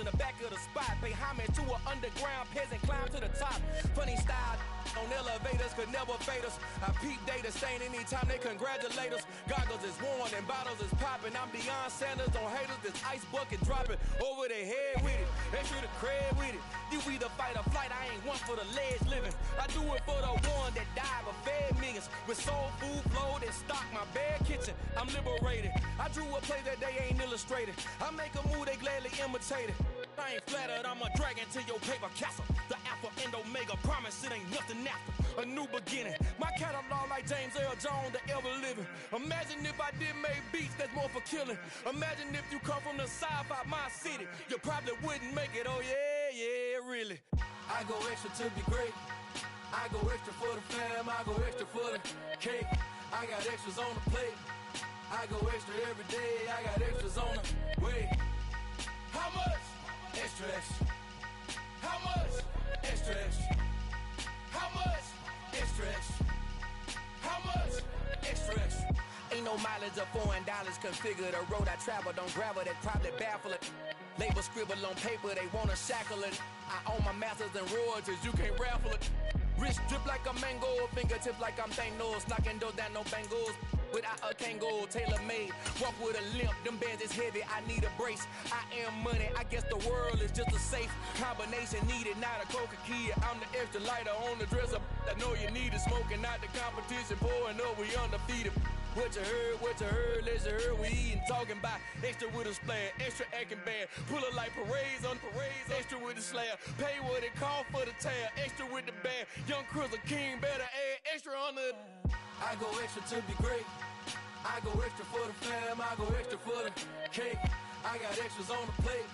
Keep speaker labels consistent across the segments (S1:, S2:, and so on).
S1: in the back of the spot. Pay homage to an underground peasant, climb to the top. Funny style on elevators could never fade us. I peep data stain anytime they congratulate us. Goggles is worn and bottles is popping. I'm Deion Sanders on haters, this ice bucket dropping over their head with it. Extra the cred with it. You either fight or flight, I ain't one for the ledge living. I do it for the one that died but fed millions. With soul food flowed and stocked my bare kitchen. I'm liberated. I drew a play that they ain't illustrated. I make a move, they gladly imitate it. I ain't flattered, I'm a dragon to your paper castle. The Alpha and Omega, promise it ain't nothing after. A new beginning. My catalog like James Earl Jones, the ever living. Imagine if I did make beats that's more for killing. Imagine if you come from the south out my city. You probably wouldn't make it, oh yeah, really. I go extra to be great. I go extra for the fam, I go extra for the cake. I got extras on the plate. I go extra every day, I got extras on the way. How much? Extra, extra. How much? Extra, extra. How much? Extra, extra. How much? Extra, extra. Ain't no mileage of $4 configure the road I travel. Don't gravel, that probably baffle it. Label scribble on paper, they wanna shackle it. I own my masters and royalties, you can't raffle it. Wrist drip like a mango, fingertips like I'm Thanos. Knocking those down, no bangles. Without a Kango, tailor-made. Walk with a limp, them bands is heavy, I need a brace. I am money, I guess the world is just a safe combination needed, not a coca key. I'm the extra lighter on the dresser. I know you need it, smoking out the competition, pouring up, we undefeated. What you heard, let's you heard, we eating, talking about extra with a splash, extra acting bad, pull it like parades on parades, extra with the slab, pay what it cost for the tab, extra with the band, young Crystal King, better add extra on the. I go extra to be great, I go extra for the fam, I go extra for the cake, I got extras on the plate,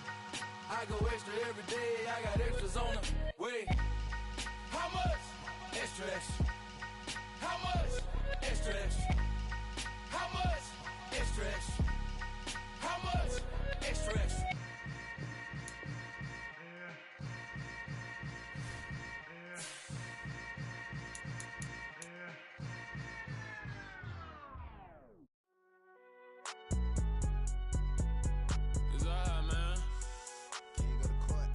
S1: I go extra every day, I got extras on the way. How much? Extra, extra. How much? Extra, extra. How much? Extra, extra. How much? Extra, extra.
S2: It's all right, man.
S3: Can you go to court?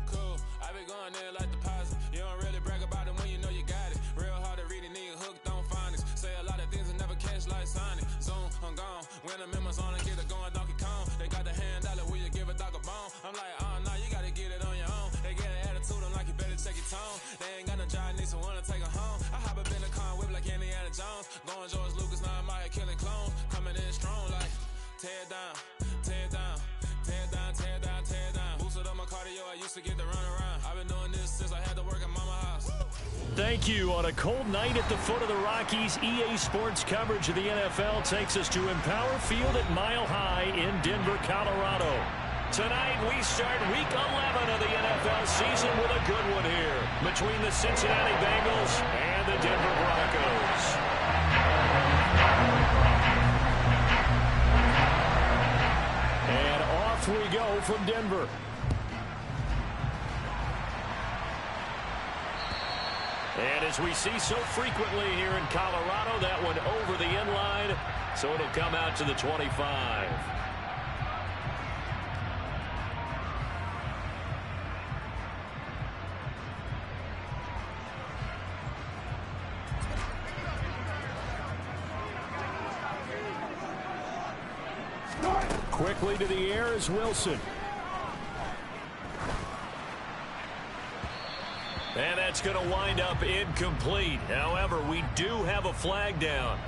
S2: Cool. I be going there like deposit. You don't really brag about it when you know you got it. Real hard to read a nigga hooked on phonics. Say a lot of things and never catch like Sonic. Zoom, I'm gone. When the members on and get it going Donkey Kong. They got the hand dollar, will you give a dog a bone? I'm like, oh no, you gotta get it on your own. They get an attitude, I'm like, you better check your tone. They ain't got no job, need someone to take her home. I hop up in the car, whip like Indiana Jones. Going George Lucas, now I'm out here killing clones. Coming in strong like, tear down, tear down, tear down, tear down, tear down. Boosted up my cardio, I used to get the run around. I've been doing this since I had to work at mama house.
S4: Thank you. On a cold night at the foot of the Rockies, EA Sports coverage of the NFL takes us to Empower Field at Mile High in Denver, Colorado. Tonight, we start Week 11 of the NFL season with a good one here between the Cincinnati Bengals and the Denver Broncos. And off we go from Denver. And as we see so frequently here in Colorado, that one over the end line, so it'll come out to the 25. Quickly to the air is Wilson. And that's going to wind up incomplete. However, we do have a flag down.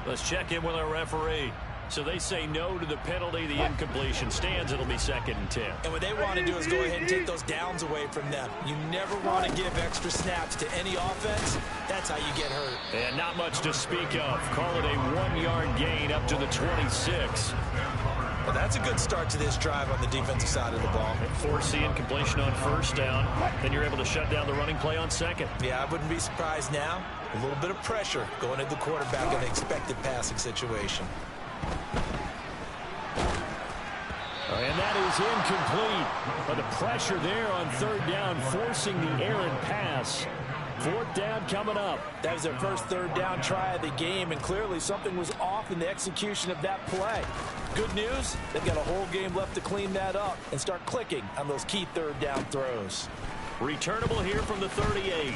S4: Let's check in with our referee. So they say no to the penalty. The incompletion stands. It'll be 2nd and 10.
S5: And what they want to do is go ahead and take those downs away from them. You never want to give extra snaps to any offense. That's how you get hurt.
S4: And not much to speak of. Call it a 1-yard gain up to the 26.
S5: Well, that's a good start to this drive on the defensive side of the ball.
S4: Force the incompletion on 1st down. Then you're able to shut down the running play on 2nd.
S5: Yeah, I wouldn't be surprised now. A little bit of pressure going at the quarterback in an expected passing situation.
S4: And that is incomplete. But the pressure there on 3rd down, forcing the errant pass. 4th down coming up.
S5: That was their first 3rd down try of the game, and clearly something was off in the execution of that play. Good news, they've got a whole game left to clean that up and start clicking on those key 3rd down throws.
S4: Returnable here from the 38.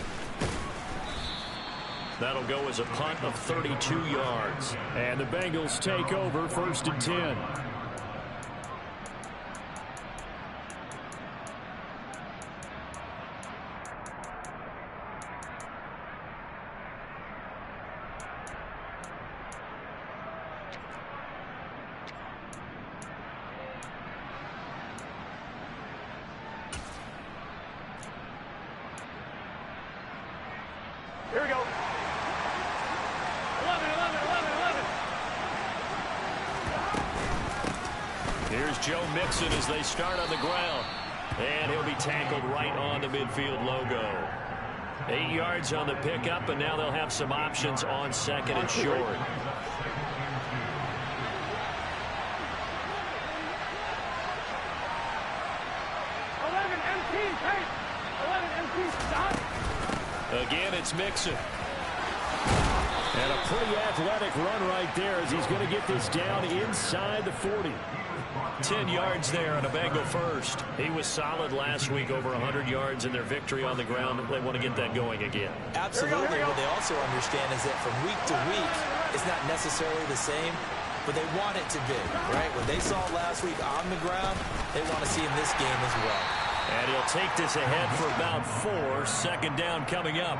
S4: That'll go as a punt of 32 yards. And the Bengals take over 1st and 10.
S6: Here we go. 11, 11, 11, 11.
S4: Here's Joe Mixon as they start on the ground. And he'll be tackled right on the midfield logo. 8 yards on the pickup, and now they'll have some options on 2nd and short.
S6: 11 MPs, hey! 11 MPs, stop!
S4: Again, it's Mixon. And a pretty athletic run right there as he's going to get this down inside the 40. 10 yards there on a Bengal first. He was solid last week, over 100 yards in their victory on the ground. They want to get that going again.
S5: Absolutely. What they also understand is that from week to week, it's not necessarily the same, but they want it to be, right? What they saw last week on the ground, they want to see in this game as well.
S4: And he'll take this ahead for about 4. 2nd down coming up.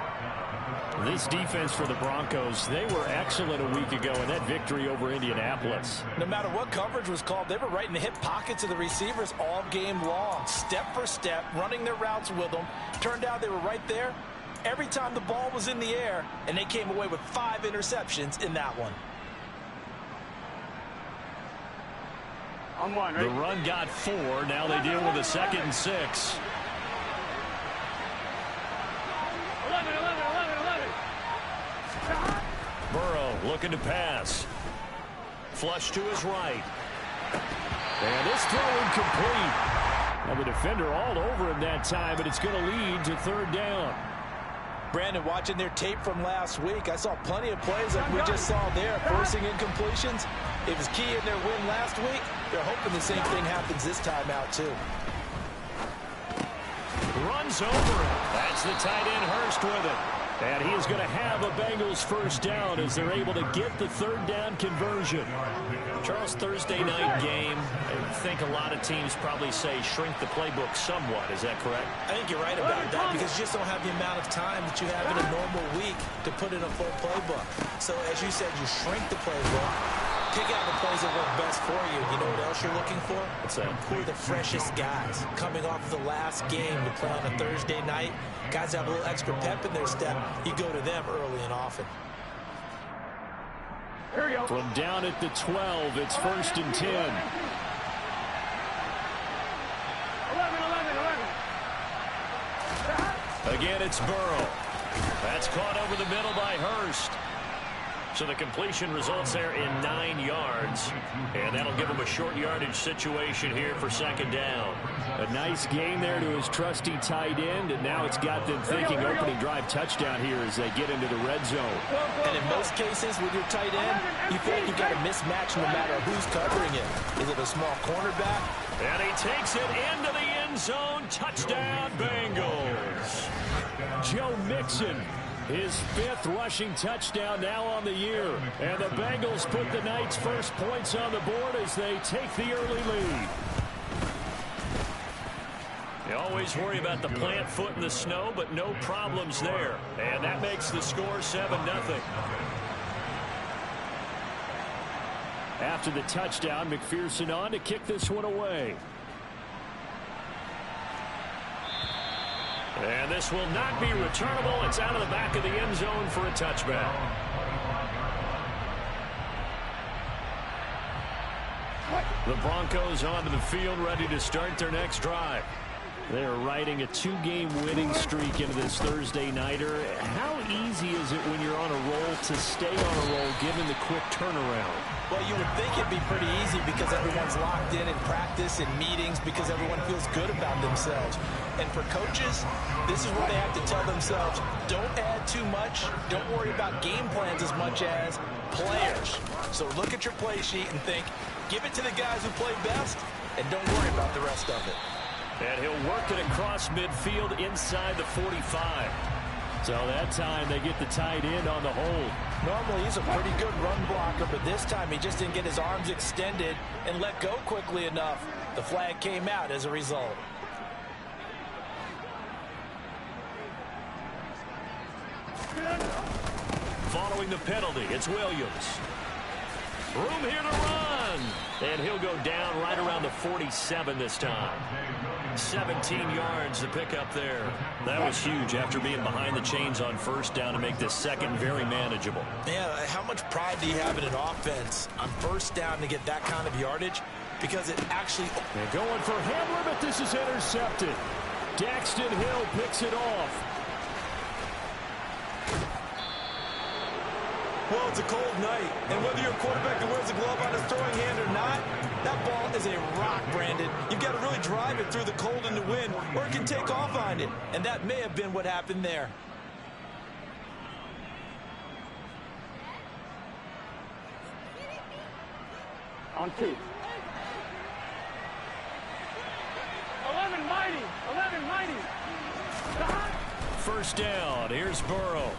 S4: This defense for the Broncos, they were excellent a week ago in that victory over Indianapolis.
S5: No matter what coverage was called, they were right in the hip pockets of the receivers all game long, step for step, running their routes with them. Turned out they were right there every time the ball was in the air, and they came away with 5 interceptions in that one.
S6: On one, right?
S4: The run got 4. Now they deal with a 2nd and 6.
S6: 11, 11, 11, 11.
S4: Burrow looking to pass. Flush to his right. And this throw incomplete. Now the defender all over him that time, but it's going to lead to 3rd down.
S5: Brandon, watching their tape from last week, I saw plenty of plays like we just saw there, forcing incompletions. It was key in their win last week. They're hoping the same thing happens this time out, too.
S4: Runs over it. That's the tight end Hurst with it. And he is going to have a Bengals 1st down as they're able to get the 3rd down conversion. Charles, Thursday night game, I think a lot of teams probably say shrink the playbook somewhat. Is that correct?
S5: I think you're right about that because you just don't have the amount of time that you have in a normal week to put in a full playbook. So, as you said, you shrink the playbook. Pick out the plays that work best for you. You know what else you're looking for?
S4: What's that?
S5: Who are the freshest guys coming off the last game to play on a Thursday night? Guys have a little extra pep in their step. You go to them early and often.
S6: Here we go.
S4: From down at the 12, it's 1st and 10.
S6: 11, 11, 11.
S4: Again, it's Burrow. That's caught over the middle by Hurst. So the completion results there in 9 yards. And that'll give him a short yardage situation here for 2nd down. A nice gain there to his trusty tight end. And now it's got them thinking opening drive touchdown here as they get into the red zone.
S5: And in most cases with your tight end, you feel like you've got a mismatch no matter who's covering it. Is it a small cornerback?
S4: And he takes it into the end zone. Touchdown, Bengals. Joe Mixon. His 5th rushing touchdown now on the year. And the Bengals put the night's first points on the board as they take the early lead. You always worry about the plant foot in the snow, but no problems there. And that makes the score 7-0. After the touchdown, McPherson on to kick this one away. And this will not be returnable. It's out of the back of the end zone for a touchback. The Broncos onto the field, ready to start their next drive. They're riding a 2-game winning streak into this Thursday nighter. How easy is it when you're on a roll to stay on a roll given the quick turnaround?
S5: Well, you would think it'd be pretty easy because everyone's locked in practice and meetings because everyone feels good about themselves. And for coaches, this is what they have to tell themselves. Don't add too much. Don't worry about game plans as much as players. So look at your play sheet and think, give it to the guys who play best, and don't worry about the rest of it.
S4: And he'll work it across midfield inside the 45. So that time they get the tight end on the hold.
S5: Normally he's a pretty good run blocker, but this time he just didn't get his arms extended and let go quickly enough. The flag came out as a result.
S4: Following the penalty, it's Williams. Room here to run. And he'll go down right around the 47 this time. 17 yards to pick up there. That was huge after being behind the chains on first down to make this second very manageable.
S5: Yeah, how much pride do you have in an offense on first down to get that kind of yardage? Because it actually...
S4: They're going for Hamler, but this is intercepted. Daxton Hill picks it off.
S5: Well, it's a cold night, and whether you're a quarterback that wears a glove on his throwing hand or not, that ball is a rock, Brandon. You've got to really drive it through the cold and the wind, or it can take off on it, and that may have been what happened there.
S6: On 2. 11 mighty. 11 mighty. Stop.
S4: First down. Here's Burrow.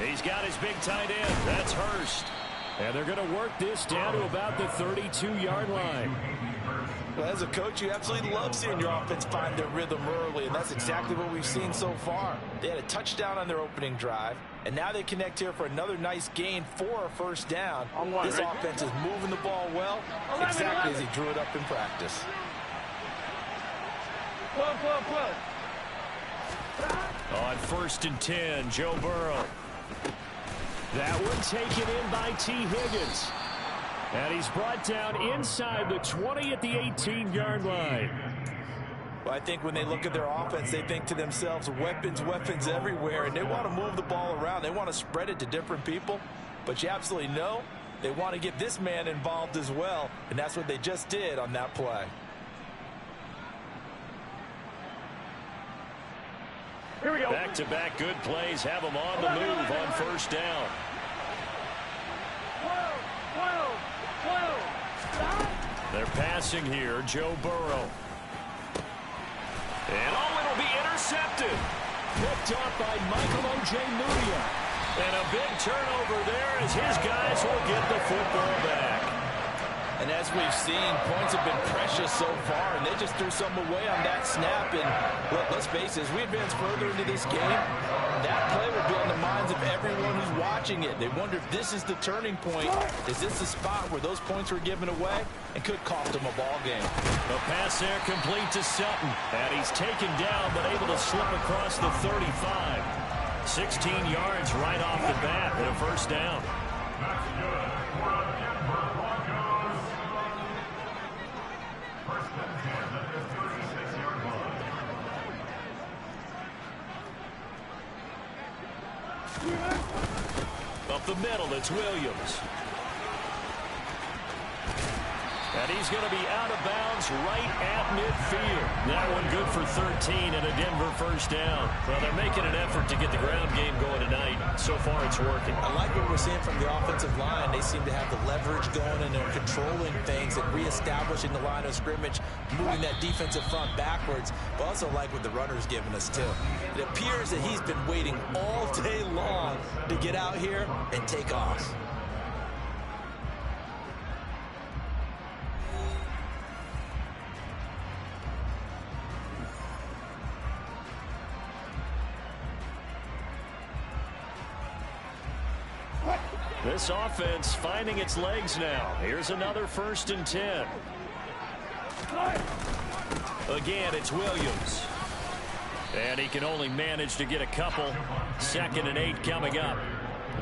S4: He's got his big tight end. That's Hurst. And they're going to work this down to about the 32-yard line.
S5: Well, as a coach, you absolutely love seeing your offense find their rhythm early, and that's exactly what we've seen so far. They had a touchdown on their opening drive, and now they connect here for another nice gain for a first down. This offense is moving the ball well, exactly as he drew it up in practice.
S4: On 1st and 10, Joe Burrow. That one taken in by T. Higgins. And he's brought down inside the 20 at the 18-yard line.
S5: Well, I think when they look at their offense, they think to themselves, weapons, weapons everywhere, and they want to move the ball around. They want to spread it to different people. But you absolutely know they want to get this man involved as well, and that's what they just did on that play.
S6: Here we go.
S4: Back-to-back good plays have him on the move on first down. They're passing here, Joe Burrow. And it'll be intercepted. Picked up by Michael Ojemudia. And a big turnover there as his guys will get the football back.
S5: And as we've seen, points have been precious so far, and they just threw some away on that snap. And let's face it, as we advance further into this game, that play will be on the minds of everyone who's watching it. They wonder if this is the turning point. Is this the spot where those points were given away and could cost them a ball game?
S4: The pass there complete to Sutton. And he's taken down, but able to slip across the 35. 16 yards right off the bat and a first down. Up the middle, it's Williams. And he's going to be out of bounds right at midfield. That one good for 13 and a Denver first down. Well, they're making an effort to get the ground game going tonight. So far, it's working.
S5: I like what we're seeing from the offensive line. They seem to have the leverage going, and they're controlling things and reestablishing the line of scrimmage, moving that defensive front backwards. But also like what the runner's giving us, too. It appears that he's been waiting all day long to get out here and take off.
S4: This offense finding its legs now. Here's another 1st and 10. Again, it's Williams. And he can only manage to get a couple. 2nd and 8 coming up.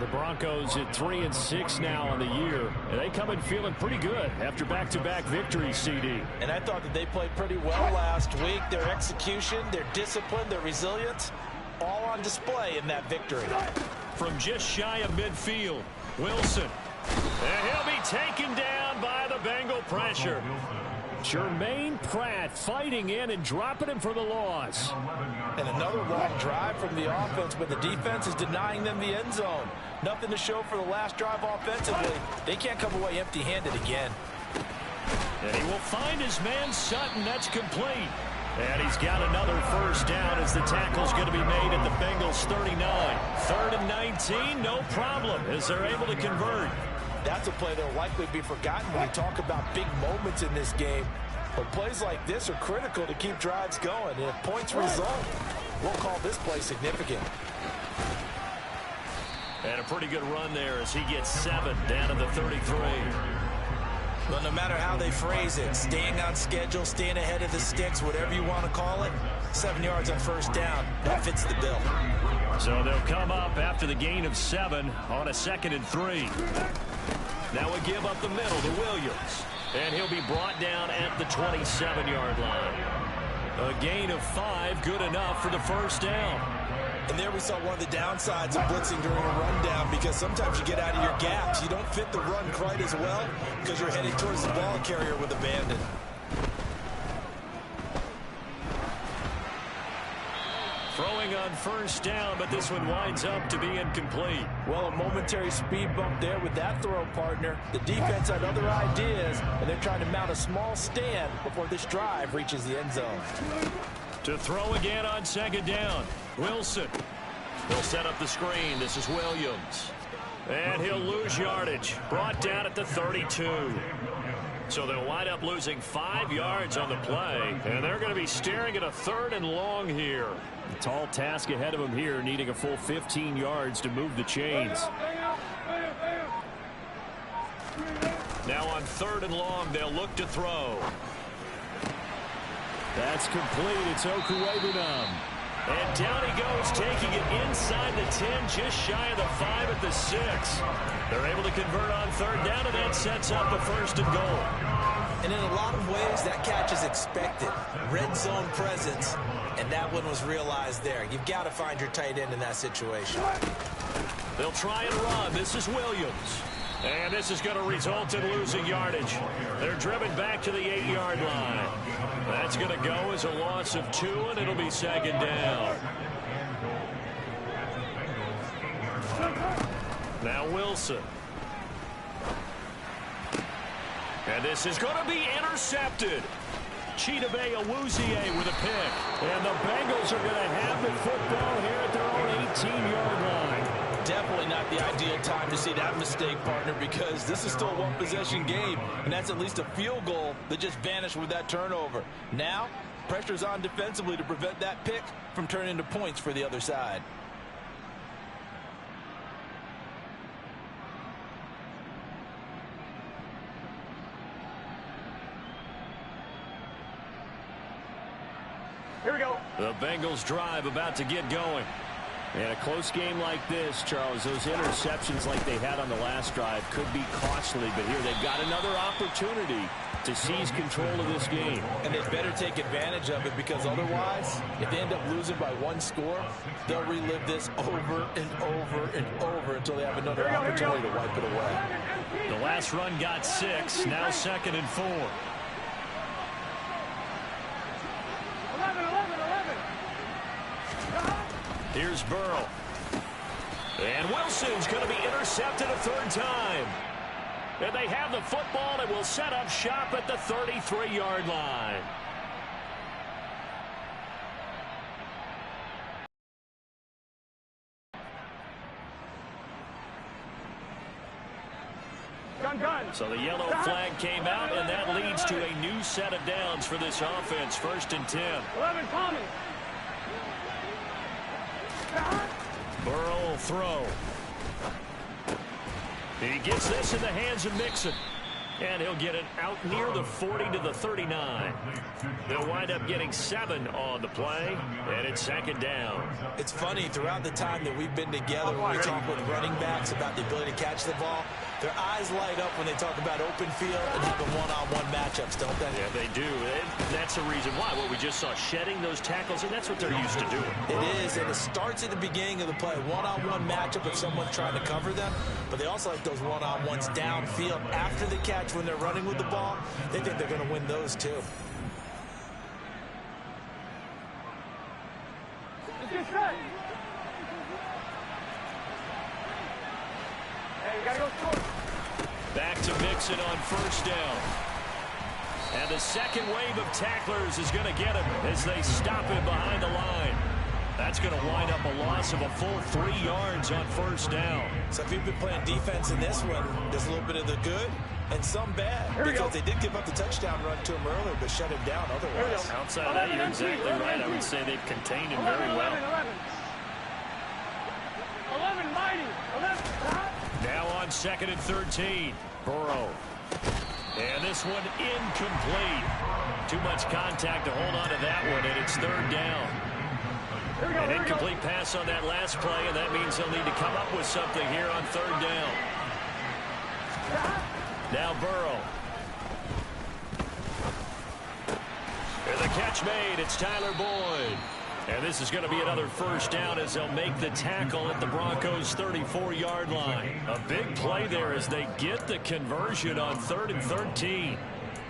S4: The Broncos at 3-6 now on the year, and they come in feeling pretty good after back-to-back victories, CD.
S5: And I thought that they played pretty well last week. Their execution, their discipline, their resilience, all on display in that victory.
S4: From just shy of midfield, Wilson. And he'll be taken down by the Bengal pressure. Jermaine Pratt fighting in and dropping him for the loss.
S5: And another long drive from the offense, but the defense is denying them the end zone. Nothing to show for the last drive offensively. They can't come away empty-handed again.
S4: And he will find his man Sutton. That's complete. And he's got another first down as the tackle's going to be made at the Bengals 39. 3rd and 19, no problem, as they're able to convert.
S5: That's a play that will likely be forgotten when we talk about big moments in this game. But plays like this are critical to keep drives going. And if points result, we'll call this play significant.
S4: And a pretty good run there as he gets 7 down to the 33.
S5: Well, no matter how they phrase it, staying on schedule, staying ahead of the sticks, whatever you want to call it, 7 yards on first down, that fits the bill.
S4: So they'll come up after the gain of 7 on a 2nd and 3. Now we give up the middle to Williams. And he'll be brought down at the 27-yard line. A gain of 5, good enough for the first down.
S5: And there we saw one of the downsides of blitzing during a rundown, because sometimes you get out of your gaps. You don't fit the run quite as well because you're headed towards the ball carrier with abandon.
S4: Throwing on first down, but this one winds up to be incomplete.
S5: Well, a momentary speed bump there with that throw, partner. The defense had other ideas, and they're trying to mount a small stand before this drive reaches the end zone.
S4: To throw again on 2nd down, Wilson. He'll set up the screen. This is Williams. And he'll lose yardage. Brought down at the 32. So they'll wind up losing 5 yards on the play, and they're going to be staring at a 3rd and long here. A tall task ahead of them here, needing a full 15 yards to move the chains. Now on 3rd and long, they'll look to throw. That's complete. It's Okuwebunam. And down he goes, taking it inside the 10, just shy of the 5 at the 6. They're able to convert on 3rd down, and that sets up a 1st and goal.
S5: And in a lot of ways, that catch is expected. Red zone presence, and that one was realized there. You've got to find your tight end in that situation.
S4: They'll try and run. This is Williams. And this is going to result in losing yardage. They're driven back to the 8-yard line. That's going to go as a loss of 2, and it'll be 2nd down. Now Wilson. And this is going to be intercepted. Chidobe Awuzie with a pick. And the Bengals are going to have the football here at their own 18-yard line.
S5: Definitely not the ideal time to see that mistake, partner, because this is still a one-possession game, and that's at least a field goal that just vanished with that turnover. Now, pressure's on defensively to prevent that pick from turning into points for the other side.
S6: Here we go.
S4: The Bengals drive about to get going. And a close game like this, Charles, those interceptions like they had on the last drive could be costly, but here they've got another opportunity to seize control of this game.
S5: And they better take advantage of it, because otherwise, if they end up losing by 1 score, they'll relive this over and over and over until they have another opportunity to wipe it away.
S4: The last run got 6, now 2nd and 4.
S6: 11.
S4: Here's Burrow. And Wilson's going to be intercepted a 3rd time. And they have the football and will set up shop at the 33-yard line.
S6: Gun.
S4: So the yellow flag came out, and that leads to a new set of downs for this offense. 1st and 10.
S6: 11, Tommy.
S4: Burrow will throw. He gets this in the hands of Mixon. And he'll get it out near the 40 to the 39. They'll wind up getting 7 on the play, and it's second down.
S5: It's funny, throughout the time that we've been together, when we talk with running backs about the ability to catch the ball, their eyes light up when they talk about open field and having one-on-one matchups, don't they?
S4: Yeah, they do. And that's the reason why. What we just saw, shedding those tackles, and that's what they're used to doing.
S5: It is, and it starts at the beginning of the play. One-on-one matchup if someone's trying to cover them, but they also like those one-on-ones downfield after the catch when they're running with the ball. They think they're going to win those too.
S6: Let's get set. Hey, you got to go short.
S4: Back to Mixon on first down. And the second wave of tacklers is going to get him as they stop him behind the line. That's going to wind up a loss of a full 3 yards on first down.
S5: So if you've been playing defense in this one, there's a little bit of the good and some bad, because they did give up the touchdown run to him earlier, but shut him down otherwise.
S4: Outside of that, you're exactly right. I would say they've contained him very well.
S6: 11, mighty. 11.
S4: Now on 2nd and 13. Burrow. And this one incomplete. Too much contact to hold on to that one, and it's 3rd down. An incomplete pass on that last play, and that means they'll need to come up with something here on 3rd down. Now Burrow. And the catch made. It's Tyler Boyd. And this is going to be another first down as they'll make the tackle at the Broncos' 34-yard line. A big play there as they get the conversion on 3rd and 13.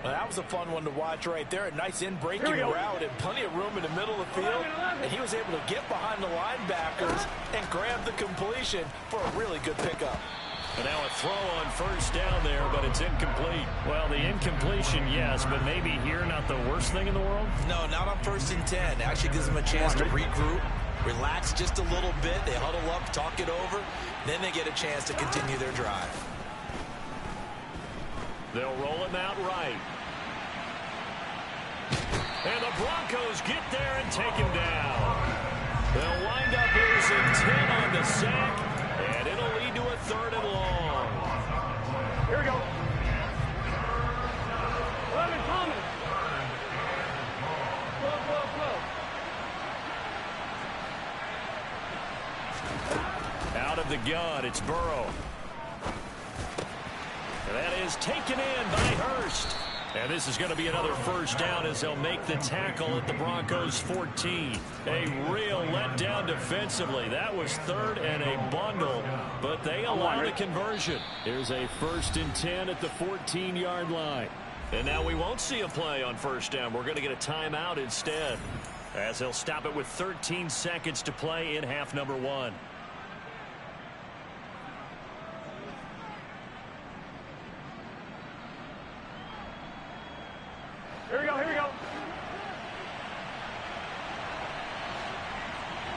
S5: Well, that was a fun one to watch right there. A nice in-breaking route and plenty of room in the middle of the field. And he was able to get behind the linebackers and grab the completion for a really good pickup.
S4: And now a throw on first down there, but it's incomplete. Well, the incompletion, yes, but maybe here not the worst thing in the world?
S5: No, not on 1st and 10. Actually gives them a chance to regroup, relax just a little bit. They huddle up, talk it over. Then they get a chance to continue their drive.
S4: They'll roll him out right. And the Broncos get there and take him down. They'll wind up losing 10 on the sack, and it'll lead to a 3rd and long.
S6: Here we go. 11, Thomas. Slow.
S4: Out of the gun, it's Burrow. And that is taken in by Hurst. And this is going to be another first down as they'll make the tackle at the Broncos' 14. A real letdown defensively. That was 3rd and a bundle, but they allow the conversion. Here's a 1st and 10 at the 14-yard line. And now we won't see a play on first down. We're going to get a timeout instead, as they'll stop it with 13 seconds to play in half number 1.
S6: Here we go, here we go.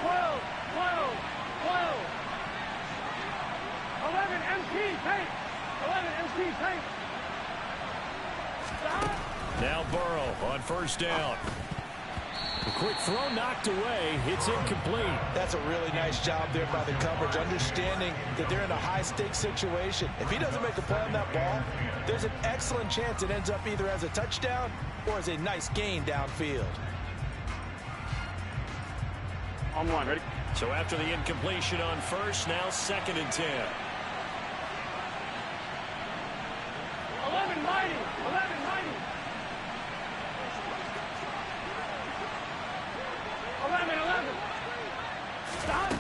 S6: 12, 11, MT, take. 11, MT, take. Stop.
S4: Now Burrow on first down. The quick throw knocked away. It's incomplete.
S5: That's a really nice job there by the coverage, understanding that they're in a high-stakes situation. If he doesn't make a play on that ball, there's an excellent chance it ends up either as a touchdown or as a nice gain downfield.
S6: On 1, ready?
S4: So after the incompletion on first, now 2nd and 10.
S6: 11, mighty. 11, mighty. 11. Stop.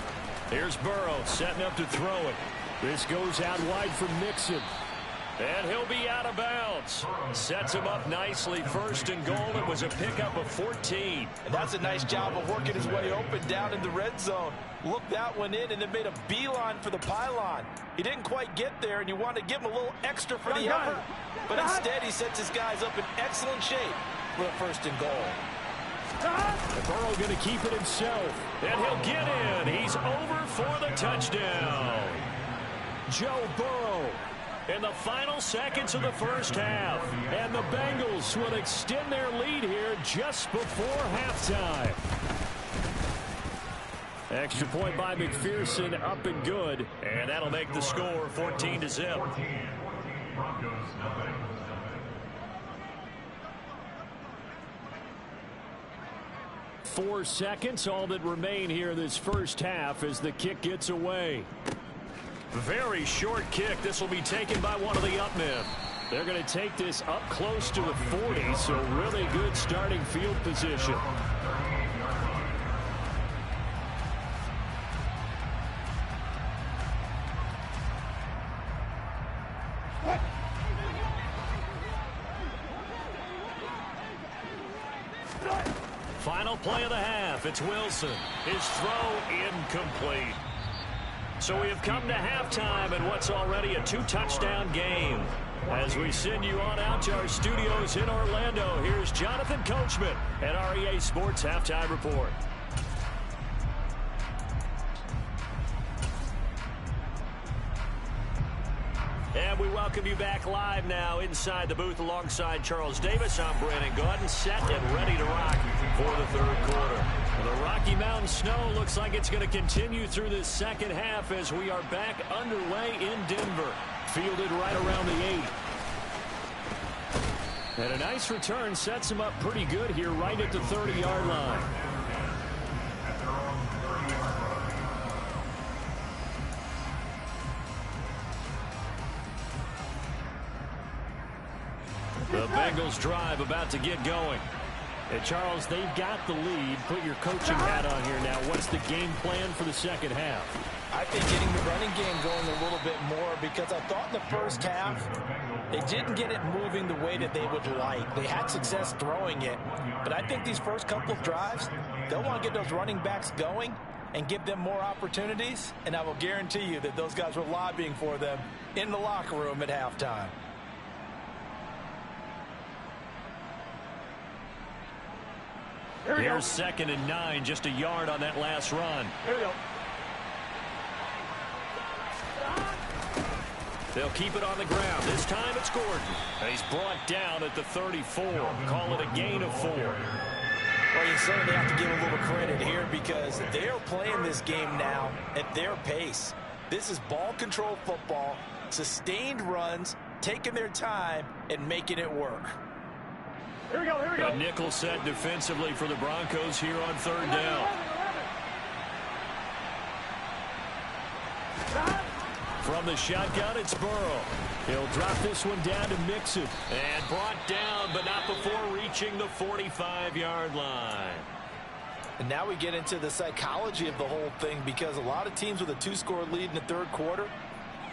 S4: Here's Burrow setting up to throw it. This goes out wide for Mixon. And he'll be out of bounds. Sets him up nicely. 1st and goal. It was a pickup of 14.
S5: And that's a nice job of working his way open down in the red zone. Looked that one in and then made a beeline for the pylon. He didn't quite get there, and you want to give him a little extra for the effort. But instead, he sets his guys up in excellent shape for a 1st and goal.
S4: And Burrow going to keep it himself. And he'll get in. He's over for the touchdown. Joe Burrow in the final seconds of the first half. And the Bengals will extend their lead here just before halftime. Extra point by McPherson, up and good. And that'll make the score 14-0. 4 seconds, all that remain here this first half as the kick gets away. Very short kick. This will be taken by one of the up men. They're going to take this up close to the 40, so really good starting field position. Final play of the half. It's Wilson. His throw incomplete. So we have come to halftime in what's already a 2-touchdown game. As we send you on out to our studios in Orlando, here's Jonathan Coachman at REA Sports Halftime Report. And we welcome you back live now inside the booth alongside Charles Davis. I'm Brandon Gaudin, set and ready to rock for the third quarter. The Rocky Mountain snow looks like it's going to continue through this second half as we are back underway in Denver. Fielded right around the 8. And a nice return sets him up pretty good here right at the 30-yard line. The Bengals drive about to get going. And Charles, they've got the lead. Put your coaching hat on here now. What's the game plan for the second half?
S5: I think getting the running game going a little bit more, because I thought in the first half they didn't get it moving the way that they would like. They had success throwing it, but I think these first couple of drives, they'll want to get those running backs going and give them more opportunities, and I will guarantee you that those guys were lobbying for them in the locker room at halftime.
S4: Here's 2nd and 9, just a yard on that last run.
S6: Here we go.
S4: They'll keep it on the ground. This time it's Gordon. And he's brought down at the 34. Call it a gain of 4.
S5: Well, you certainly have to give a little credit here because they're playing this game now at their pace. This is ball control football, sustained runs, taking their time, and making it work.
S6: Here we go, here we go.
S4: A nickel set defensively for the Broncos here on 3rd down. From the shotgun, it's Burrow. He'll drop this one down to Mixon. And brought down, but not before reaching the 45-yard line.
S5: And now we get into the psychology of the whole thing, because a lot of teams with a 2-score lead in the third quarter,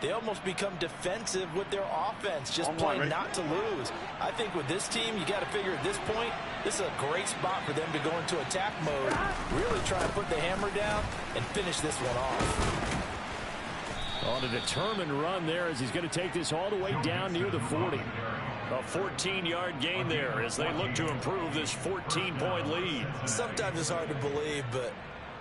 S5: they almost become defensive with their offense, just playing not to lose. I think with this team, you got to figure at this point, this is a great spot for them to go into attack mode, really try and put the hammer down and finish this one off.
S4: On a determined run there as he's going to take this all the way down near the 40. A 14-yard gain there as they look to improve this 14-point lead.
S5: Sometimes it's hard to believe, but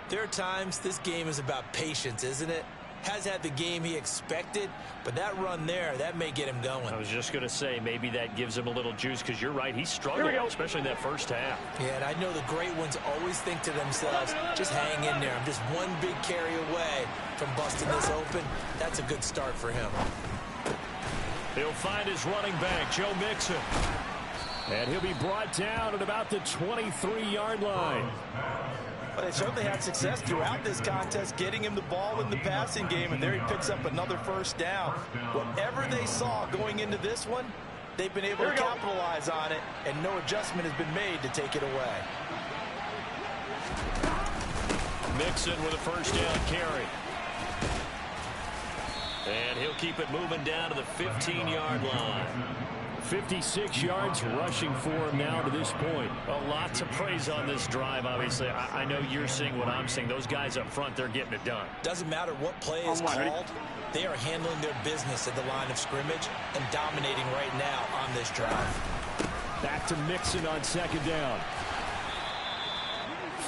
S5: there are times this game is about patience, isn't it? Has had the game he expected, but that run there, that may get him going.
S4: I was just going to say, maybe that gives him a little juice, because you're right, he struggled, especially in that first half.
S5: Yeah, and I know the great ones always think to themselves, just hang in there. I'm just one big carry away from busting this open. That's a good start for him.
S4: He'll find his running back, Joe Mixon. And he'll be brought down at about the 23-yard line.
S5: But they certainly had success throughout this contest, getting him the ball in the passing game, and there he picks up another first down. Whatever they saw going into this one, they've been able to capitalize on it, and no adjustment has been made to take it away.
S4: Mixon with a first down carry. And he'll keep it moving down to the 15-yard line. 56 yards rushing for him now to this point. A lot to praise on this drive, obviously. I know you're seeing what I'm seeing. Those guys up front, they're getting it done.
S5: Doesn't matter what play is called. They are handling their business at the line of scrimmage and dominating right now on this drive.
S4: Back to Mixon on 2nd down.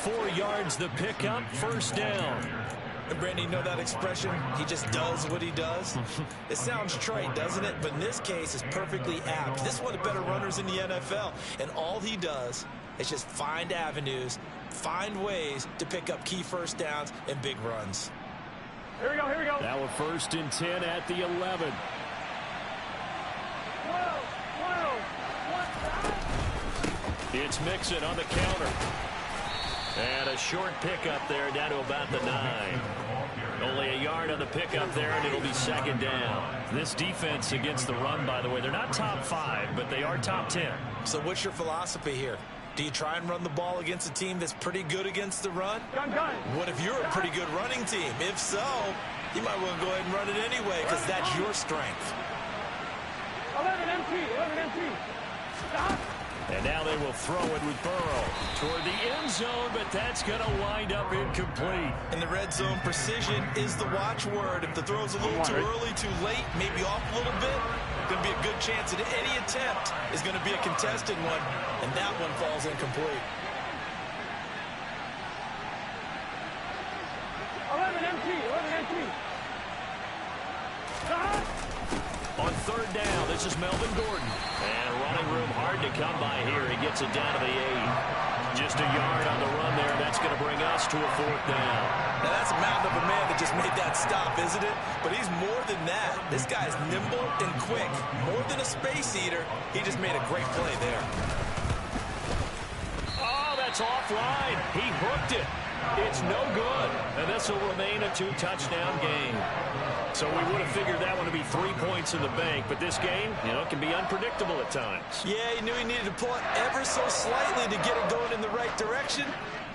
S4: 4 yards the pickup, first down.
S5: And Brandon, you know that expression? He just does what he does. It sounds trite, doesn't it? But in this case, it's perfectly apt. This is one of the better runners in the NFL. And all he does is just find avenues, find ways to pick up key first downs and big runs.
S6: Here we go, here we go.
S4: Now a 1st and 10 at the 11. It's Mixon on the counter. And a short pickup there down to about the 9. Only a yard on the pickup there, and it'll be second down. This defense against the run, by the way, they're not top 5, but they are top 10.
S5: So what's your philosophy here? Do you try and run the ball against a team that's pretty good against the run? What if you're a pretty good running team? If so, you might want to go ahead and run it anyway because that's your strength.
S6: 11 empty. Stop.
S4: And now they will throw it with Burrow toward the end zone, but that's going to wind up incomplete.
S5: In the red zone, precision is the watchword. If the throw's a little too early, too late, maybe off a little bit, going to be a good chance that any attempt is going to be a contested one, and that one falls incomplete.
S6: 11 empty. Stop.
S4: On third down, this is Melvin Gordon. And running room hard to come by here. He gets it down to the 8. Just a yard on the run there. That's going to bring us to a fourth down.
S5: Now, that's a mountain of a man that just made that stop, isn't it? But he's more than that. This guy's nimble and quick. More than a space eater. He just made a great play there.
S4: Oh, that's offline. He hooked it. It's no good. And this will remain a 2-touchdown game. So we would have figured that one to be 3 points in the bank. But this game, can be unpredictable at times.
S5: Yeah, he knew he needed to pull it ever so slightly to get it going in the right direction.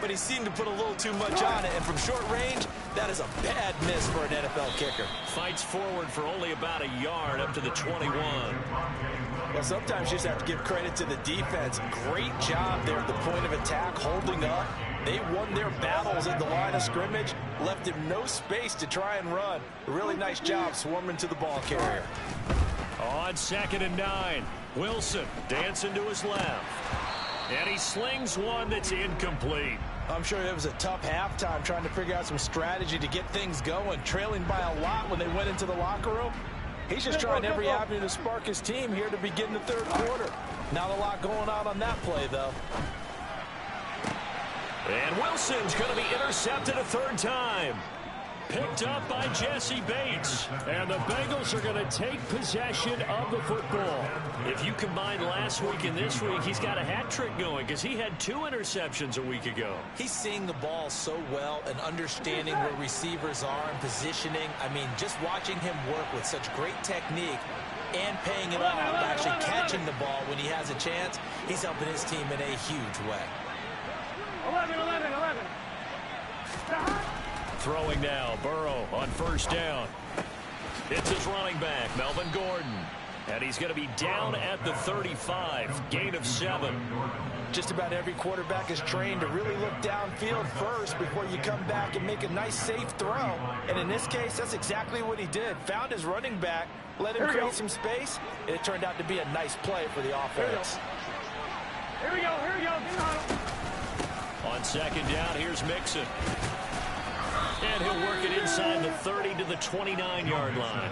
S5: But he seemed to put a little too much on it. And from short range, that is a bad miss for an NFL kicker.
S4: Fights forward for only about a yard up to the 21.
S5: Well, sometimes you just have to give credit to the defense. Great job there at the point of attack, holding up. They won their battles at the line of scrimmage, left him no space to try and run. A really nice job swarming to the ball carrier.
S4: On 2nd and 9, Wilson dancing to his left. And he slings one that's incomplete.
S5: I'm sure it was a tough halftime trying to figure out some strategy to get things going, trailing by a lot when they went into the locker room. He's just trying every avenue to spark his team here to begin the third quarter. Not a lot going on that play, though.
S4: And Wilson's going to be intercepted a third time. Picked up by Jesse Bates. And the Bengals are going to take possession of the football. If you combine last week and this week, he's got a hat trick going because he had 2 interceptions a week ago.
S5: He's seeing the ball so well and understanding where receivers are and positioning. I mean, just watching him work with such great technique and paying it off, actually catching the ball when he has a chance, he's helping his team in a huge way.
S6: 11. Stop.
S4: Throwing now, Burrow on first down. It's his running back, Melvin Gordon. And he's going to be down at the 35, gain of 7.
S5: Just about every quarterback is trained to really look downfield first before you come back and make a nice, safe throw. And in this case, that's exactly what he did. Found his running back, let him create some space, and it turned out to be a nice play for the offense.
S6: Here we go.
S4: On 2nd down, here's Mixon. And he'll work it inside the 30 to the 29-yard line.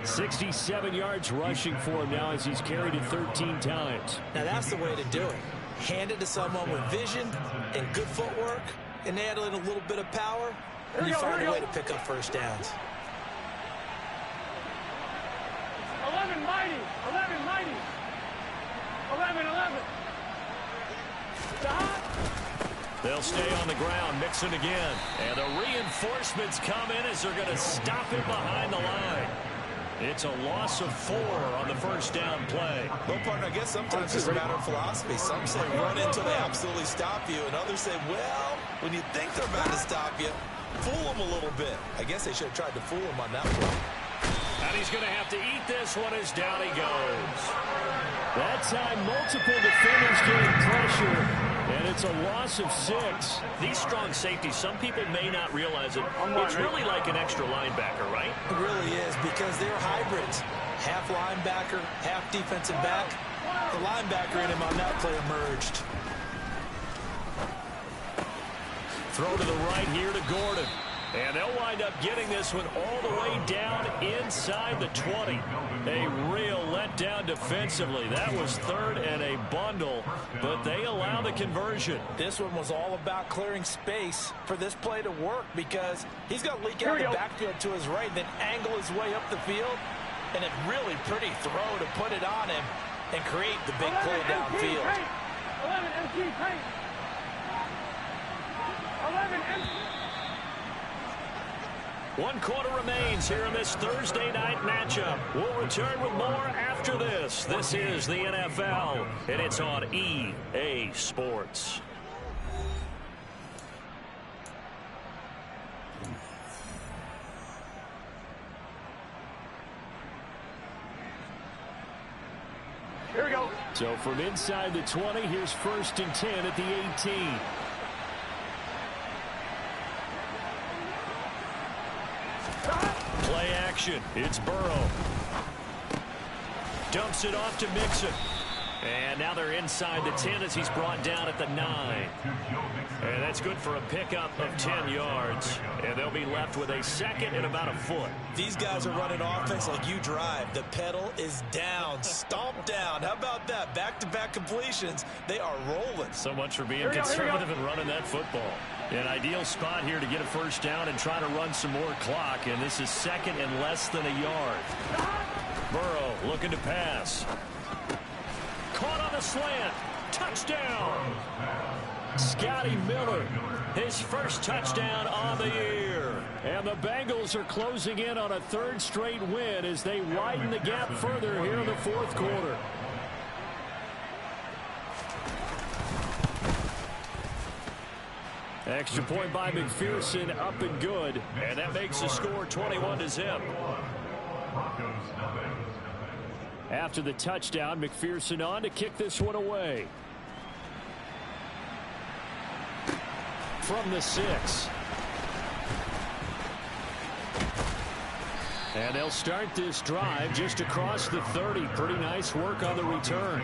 S4: 67 yards rushing for him now as he's carried it 13 times.
S5: Now that's the way to do it. Hand it to someone with vision and good footwork and add in a little bit of power, and you find a way to pick up first downs.
S6: 11 mighty. 11. Stop.
S4: They'll stay on the ground, Mixon again. And the reinforcements come in as they're going to stop him behind the line. It's a loss of 4 on the first down play.
S5: Well, partner, I guess sometimes it's a matter of philosophy. Some say run until they absolutely stop you, and others say, well, when you think they're about to stop you, fool them a little bit. I guess they should have tried to fool him on that play.
S4: And he's going to have to eat this one as down he goes. That time, multiple defenders getting pressure, and it's a loss of 6. These strong safeties, some people may not realize it. It's really like an extra linebacker, right?
S5: It really is, because they're hybrids. Half linebacker, half defensive back. The linebacker in him on that play emerged.
S4: Throw to the right here to Gordon. And they'll wind up getting this one all the way down inside the 20. A real letdown defensively. That was 3rd and a bundle, but they allow the conversion.
S5: This one was all about clearing space for this play to work because he's going to leak out the backfield to his right, then angle his way up the field, and a really pretty throw to put it on him and create the big play downfield.
S6: 11 MT paint.
S4: One quarter remains here in this Thursday night matchup. We'll return with more after this. This is the NFL, and it's on EA Sports.
S6: Here we go.
S4: So from inside the 20, here's 1st and 10 at the 18. Play action. It's Burrow. Dumps it off to Mixon. And now they're inside the 10 as he's brought down at the 9. And that's good for a pickup of 10 yards. And they'll be left with a second and about a foot.
S5: These guys are running offense like you drive. The pedal is down, stomped down. How about that? Back-to-back completions. They are rolling.
S4: So much for being conservative and running that football. An ideal spot here to get a first down and try to run some more clock. And this is second and less than a yard. Burrow looking to pass. Caught on the slant. Touchdown. Scotty Miller, his first touchdown on the year. And the Bengals are closing in on a third straight win as they widen the gap further here in the fourth quarter. Extra point by McPherson, up and good. And that makes the score 21-0. After the touchdown, McPherson on to kick this one away. From the 6. And they'll start this drive just across the 30. Pretty nice work on the return.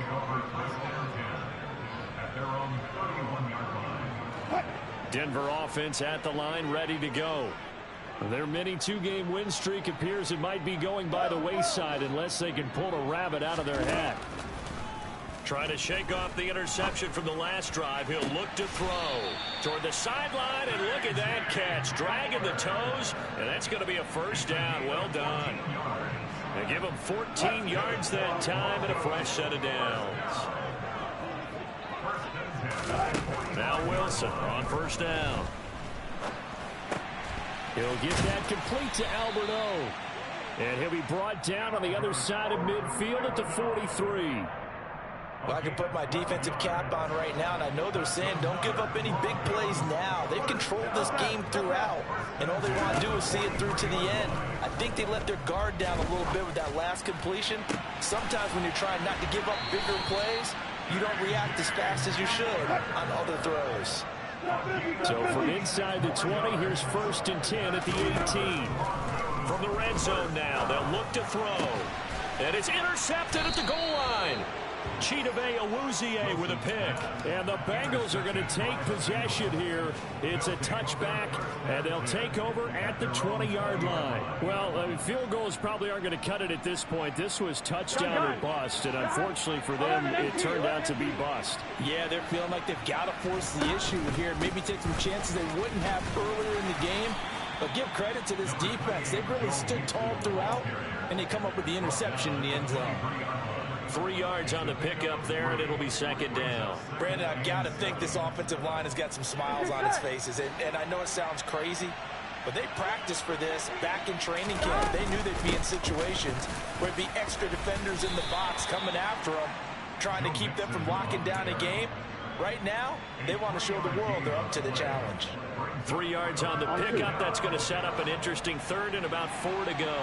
S4: Denver offense at the line, ready to go. Their mini two-game win streak appears it might be going by the wayside unless they can pull a rabbit out of their hat. Trying to shake off the interception from the last drive. He'll look to throw toward the sideline, and look at that catch. Dragging the toes, and that's going to be a first down. Well done. They give him 14 yards that time and a fresh set of downs. Now Wilson on first down. He'll get that complete to Albert O. And he'll be brought down on the other side of midfield at the 43.
S5: Well, I can put my defensive cap on right now, and I know they're saying don't give up any big plays now. They've controlled this game throughout, and all they want to do is see it through to the end. I think they let their guard down a little bit with that last completion. Sometimes when you're trying not to give up bigger plays, you don't react as fast as you should on other throws.
S4: So from inside the 20, here's 1st and 10 at the 18. From the red zone now, they'll look to throw. And it's intercepted at the goal line. Chidobe Awuzie with a pick. And the Bengals are going to take possession here. It's a touchback, and they'll take over at the 20-yard line. Well, field goals probably aren't going to cut it at this point. This was touchdown or bust, and unfortunately for them, it turned out to be bust.
S5: Yeah, they're feeling like they've got to force the issue here. Maybe take some chances they wouldn't have earlier in the game. But give credit to this defense. They've really stood tall throughout, and they come up with the interception in the end zone.
S4: 3 yards on the pickup there, and it'll be second down.
S5: Brandon, I've got to think this offensive line has got some smiles on its faces. And I know it sounds crazy, but they practiced for this back in training camp. They knew they'd be in situations where there'd be extra defenders in the box coming after them, trying to keep them from locking down a game. Right now, they want to show the world they're up to the challenge.
S4: 3 yards on the pickup. That's going to set up an interesting third and about 4 to go.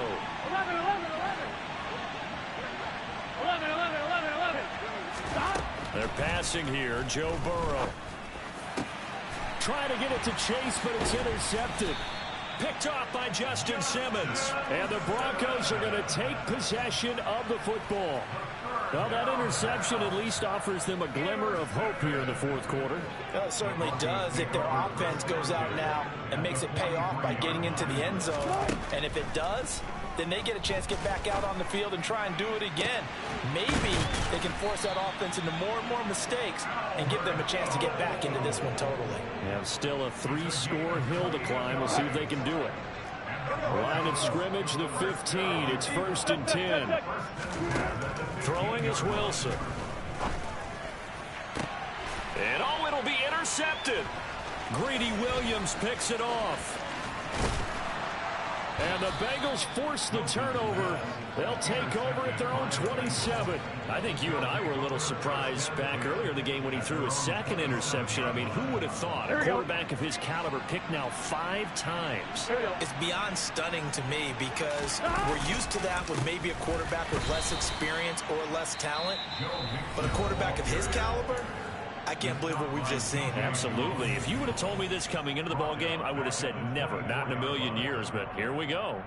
S6: 11. Stop.
S4: They're passing here. Joe Burrow. Trying to get it to Chase, but it's intercepted. Picked off by Justin Simmons. And the Broncos are going to take possession of the football. Well, that interception at least offers them a glimmer of hope here in the fourth quarter.
S5: Well, it certainly does if their offense goes out now and makes it pay off by getting into the end zone. And if it does, then they get a chance to get back out on the field and try and do it again. Maybe they can force that offense into more and more mistakes and give them a chance to get back into this one totally.
S4: Yeah, still a 3-score hill to climb. We'll see if they can do it. Line of scrimmage, the 15. It's 1st and 10. Throwing is Wilson. And it'll be intercepted. Greedy Williams picks it off. And the Bengals force the turnover. They'll take over at their own 27. I think you and I were a little surprised back earlier in the game when he threw his second interception. I mean, who would have thought a quarterback of his caliber picked now 5 times?
S5: It's beyond stunning to me because we're used to that with maybe a quarterback with less experience or less talent. But a quarterback of his caliber, I can't believe what we've just seen.
S4: Absolutely. If you would have told me this coming into the ball game, I would have said never, not in a million years. But here we go.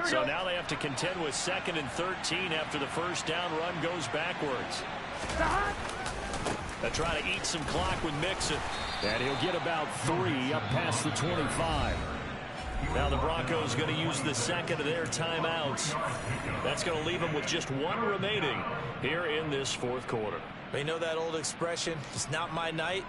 S4: So now they have to contend with 2nd and 13 after the first down run goes backwards. They try to eat some clock with Mixon. And he'll get about 3 up past the 25. Now the Broncos going to use the second of their timeouts. That's going to leave them with just 1 remaining here in this 4th quarter.
S5: You know that old expression, it's not my night?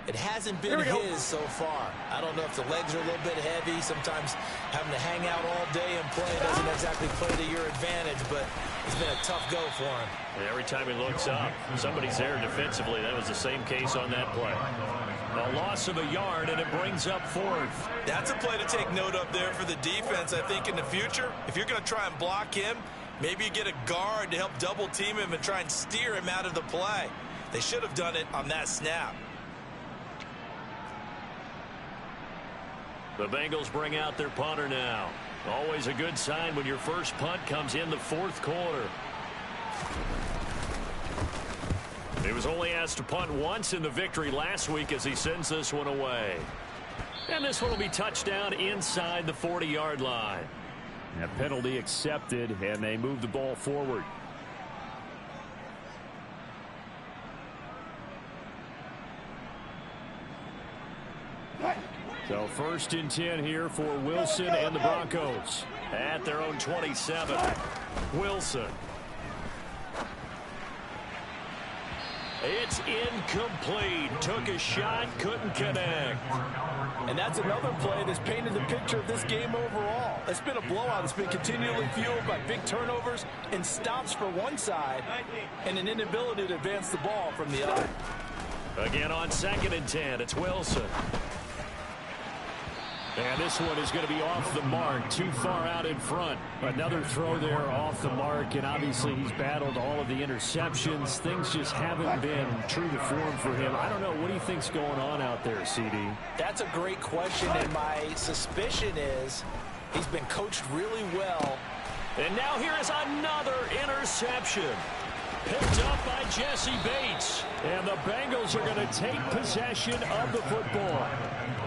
S5: It hasn't been his so far. I don't know if the legs are a little bit heavy. Sometimes having to hang out all day and play doesn't exactly play to your advantage, but it's been a tough go for him.
S4: And every time he looks up, somebody's there defensively. That was the same case on that play. A loss of a yard, and it brings up 4th.
S5: That's a play to take note of there for the defense, I think, in the future. If you're going to try and block him, maybe you get a guard to help double team him and try and steer him out of the play. They should have done it on that snap.
S4: The Bengals bring out their punter now. Always a good sign when your first punt comes in the 4th quarter. He was only asked to punt once in the victory last week as he sends this one away. And this one will be touchdown inside the 40-yard line. A penalty accepted, and they move the ball forward. So 1st and 10 here for Wilson and the Broncos at their own 27. Wilson. It's incomplete. Took a shot, couldn't connect.
S5: And that's another play that's painted the picture of this game overall. It's been a blowout. It's been continually fueled by big turnovers and stops for one side and an inability to advance the ball from the other.
S4: Again on 2nd and 10, it's Wilson. And this one is going to be off the mark, too far out in front. Another throw there off the mark, and obviously he's battled all of the interceptions. Things just haven't been true to form for him. I don't know. What do you think's going on out there, CD?
S5: That's a great question, and my suspicion is he's been coached really well.
S4: And now here is another interception. Picked up by Jesse Bates. And the Bengals are going to take possession of the football.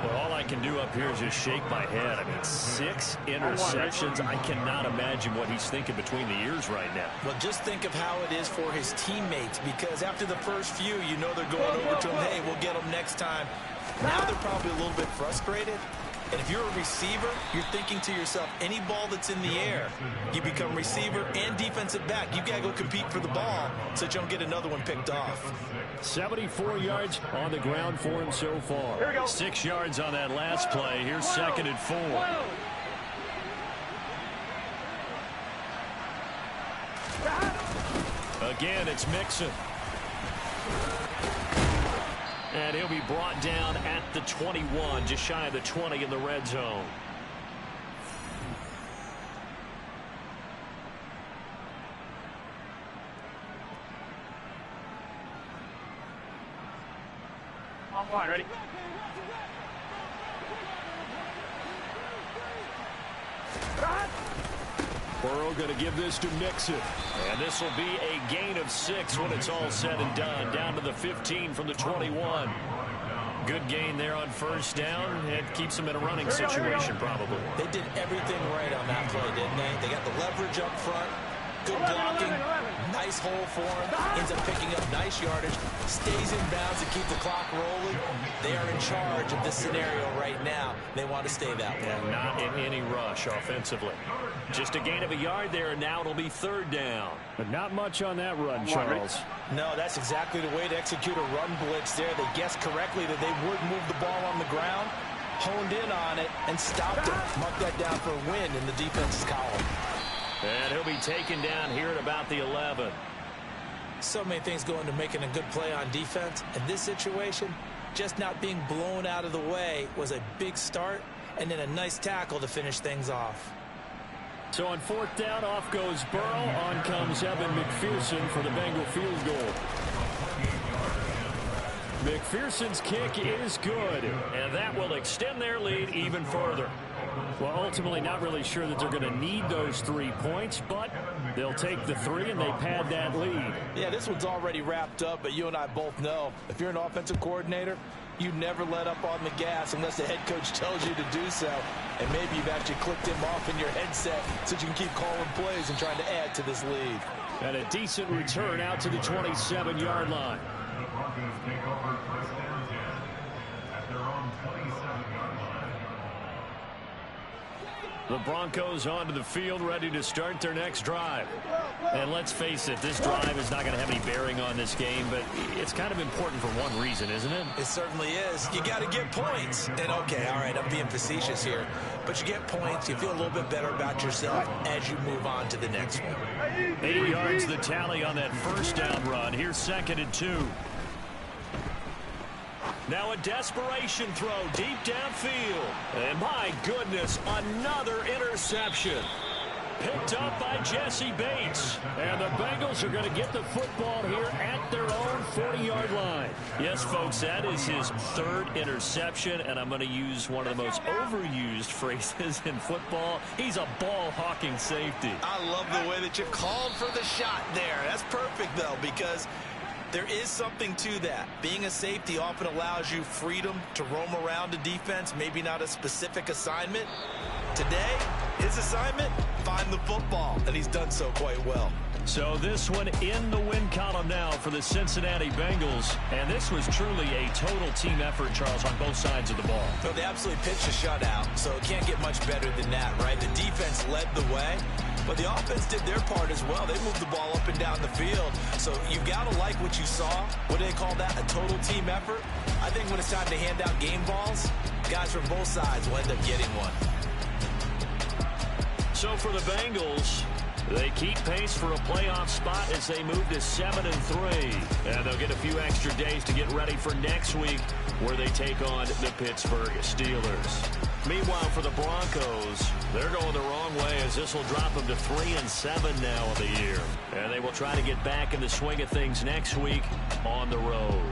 S4: Well, all I can do up here is just shake my head. I mean, 6 interceptions. I cannot imagine what he's thinking between the ears right now.
S5: Well, just think of how it is for his teammates, because after the first few, you know they're going over to him, hey, we'll get him next time. Now they're probably a little bit frustrated. And if you're a receiver, you're thinking to yourself, any ball that's in the air, you become receiver and defensive back. You got to go compete for the ball so that you don't get another one picked off.
S4: 74 yards on the ground for him so far. 6 yards on that last play. Here's 2nd and 4. Again, it's Mixon. And he'll be brought down at the 21, just shy of the 20 in the red zone.
S6: On line, ready?
S4: Burrow going to give this to Mixon. And this will be a gain of 6 when it's all said and done. Down to the 15 from the 21. Good gain there on first down. It keeps them in a running situation probably.
S5: They did everything right on that play, didn't they? They got the leverage up front. Good blocking. Nice hole for him. Ends up picking up nice yardage. Stays in bounds to keep the clock rolling. They are in charge of this scenario right now. They want to stay that way.
S4: And not in any rush offensively. Just a gain of a yard there, and now it'll be 3rd down. But not much on that run, Charles.
S5: No, that's exactly the way to execute a run blitz there. They guessed correctly that they would move the ball on the ground, honed in on it, and stopped it. Mark that down for a win in the defense's column.
S4: And he'll be taken down here at about the 11.
S5: So many things go into making a good play on defense. In this situation, just not being blown out of the way was a big start, and then a nice tackle to finish things off.
S4: So on fourth down, off goes Burrow. On comes Evan McPherson for the Bengal field goal. McPherson's kick is good, and that will extend their lead even further. Well, ultimately not really sure that they're going to need those 3 points, but they'll take the 3 and they pad that lead.
S5: Yeah, this one's already wrapped up, but you and I both know if you're an offensive coordinator, you never let up on the gas unless the head coach tells you to do so. And maybe you've actually clicked him off in your headset so you can keep calling plays and trying to add to this lead.
S4: And a decent return out to the 27-yard line. The Broncos onto the field, ready to start their next drive. And let's face it, this drive is not going to have any bearing on this game, but it's kind of important for one reason, isn't it?
S5: It certainly is. You got to get points. And okay, all right, I'm being facetious here, but you get points, you feel a little bit better about yourself as you move on to the next one.
S4: 8 yards the tally on that first down run. Here's 2nd and 2. Now a desperation throw deep downfield. And my goodness, another interception. Picked up by Jesse Bates. And the Bengals are going to get the football here at their own 40-yard line. Yes, folks, that is his 3rd interception. And I'm going to use one of the most overused phrases in football. He's a ball-hawking safety.
S5: I love the way that you called for the shot there. That's perfect, though, because there is something to that. Being a safety often allows you freedom to roam around a defense, maybe not a specific assignment. Today, his assignment, find the football, and he's done so quite well.
S4: So this one in the win column now for the Cincinnati Bengals. And this was truly a total team effort, Charles, on both sides of the ball.
S5: So they absolutely pitched a shutout, so it can't get much better than that, right? The defense led the way, but the offense did their part as well. They moved the ball up and down the field. So you've got to like what you saw. What do they call that? A total team effort? I think when it's time to hand out game balls, guys from both sides will end up getting one.
S4: So for the Bengals, they keep pace for a playoff spot as they move to 7-3. And they'll get a few extra days to get ready for next week where they take on the Pittsburgh Steelers. Meanwhile, for the Broncos, they're going the wrong way as this will drop them to 3-7 now of the year. And they will try to get back in the swing of things next week on the road.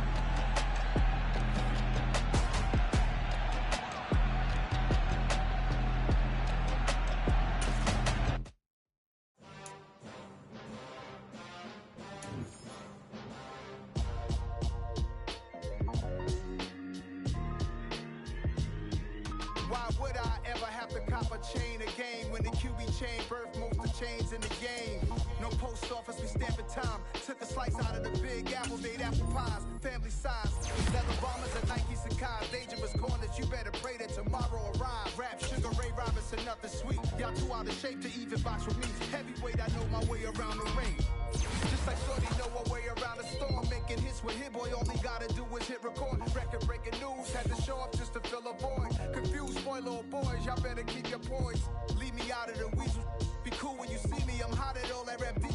S7: Why would I ever have to cop a chain again when the QB chain birthed most of chains in the game? No post office, we stamping time. Took a slice out of the big apple, made apple pies, family size. Leather bombers and Nikes and Kais, dangerous corners, you better pray that tomorrow arrive. Rap, Sugar Ray Robinson, nothing sweet. Y'all too out of shape to even box with me. Heavyweight, I know my way around the ring. Just like Shorty know her way around the storm. Making hits with Hit Boy, all he gotta do is hit record. Record breaking news, had to show up just to fill a void. Confused boy, little boys, y'all better keep your poise. Leave me out of the weasel. Be cool when you see me, I'm hot at all that rap deep.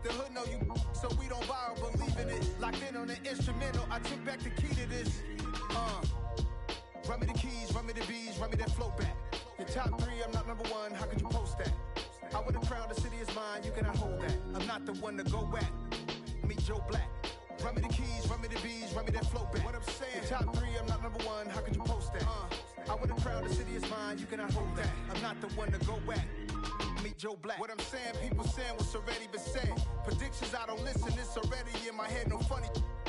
S7: The hood know you, so we don't borrow, believe in it. Locked in on the instrumental, I took back the key to this. Run me the keys, run me the bees, run me that flow back. Your top 3, I'm not number 1, how could you post that? I would've crowned the city is mine, you cannot hold that. I'm not the one to go back. Meet Joe Black. Run me the keys, run me the bees, run me that flow back. What I'm saying, your top 3, I'm not number 1, how could you post that? I would've crowned the city is mine, you cannot hold that. I'm not the one to go back. Meet Joe Black. What I'm saying, people saying what's already been said. Predictions, I don't listen, it's already in my head, no funny.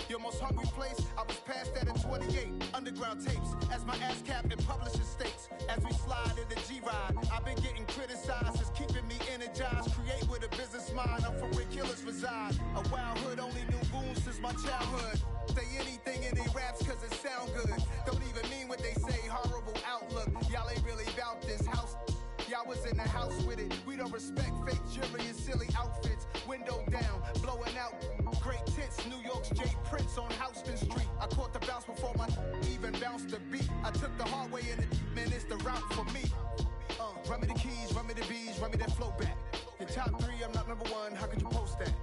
S7: Your most hungry place, I was past that at 28. Underground tapes, as my ass capped in publishing states. As we slide in the G-Ride, I've been getting criticized, it's keeping me energized. Create with a business mind, I'm from where killers reside. A wild hood, only knew goons since my childhood. Say anything in they raps cause it sound good. Don't even mean what they say, horrible outlook. Y'all ain't really about this house. Y'all was in the house with it. We don't respect fake jewelry and silly outfits. Window down, blowing out great tits. New York's Jay Prince on Houston Street. I caught the bounce before my even bounced the beat. I took the hard way in it, man, it's the route for me. Run me the keys, run me the bees, run me that flow back. Your top 3, I'm not number 1, how could you post that?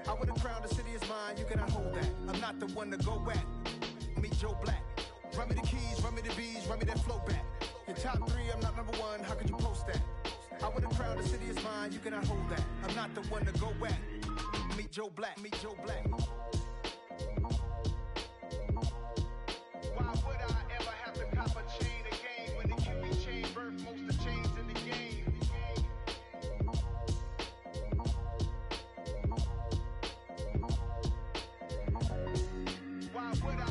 S7: I would've crowned the city is mine. mine, you cannot hold that. I'm not the one to go at. Meet Joe Black. Run me the keys, run me the bees, run me that flow back. Your top 3, I'm not number 1, how could you post that? I would have crowned the city is mine, you cannot hold that. I'm not the one to go at. Meet Joe Black, meet Joe Black. Why would I ever have to cop a chain again when the Cupid chain birth most of chains in the game? Why would I?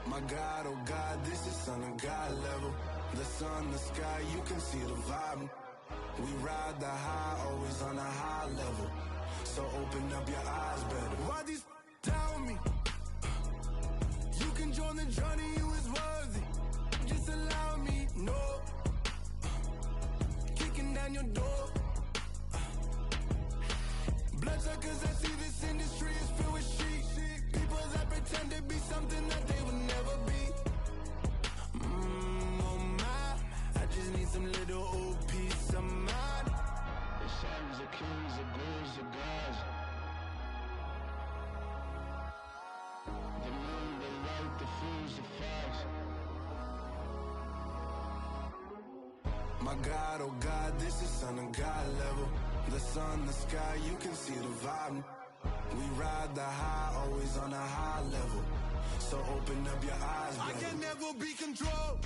S3: My God, oh God, this is son of God level. The sun, the sky, you can see the vibe. We ride the high, always on a high level. So open up your eyes better. Why these tell me? You can join the journey, you is worthy. Just allow me, no. Kicking down your door. Bloodsuckers, I see this industry is filled with sheep. People that pretend to be something that they would never be. Oh my, I just need some little old peace of mind. The sons of kings, the ghouls, the gods. The moon, the light, the fools, the fogs. My God, oh God, this is son of God level. The sun, the sky, you can see the vibe. We ride the high, always on a high level. So open up your eyes, brother. I can never be controlled.